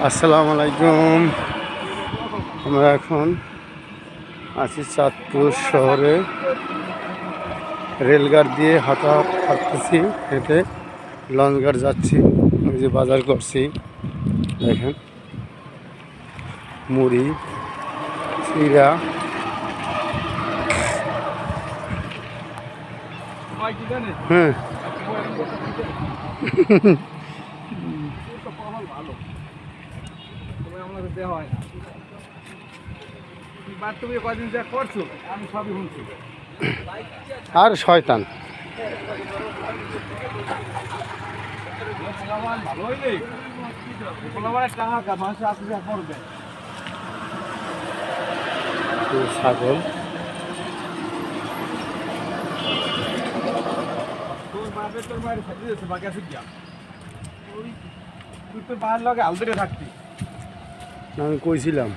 আসসালামু আলাইকুম। আমরা এখন আছি চাঁদপুর শহরে। রেলগাড়ি দিয়ে হাঁটতেছি, হেঁটে লঞ্চঘাট যাচ্ছি। ওই যে বাজার করছি, দেখেন মুড়ি, চিড়া। হ্যাঁ, আর শয়তান ছাগল। আমি কইছিলাম।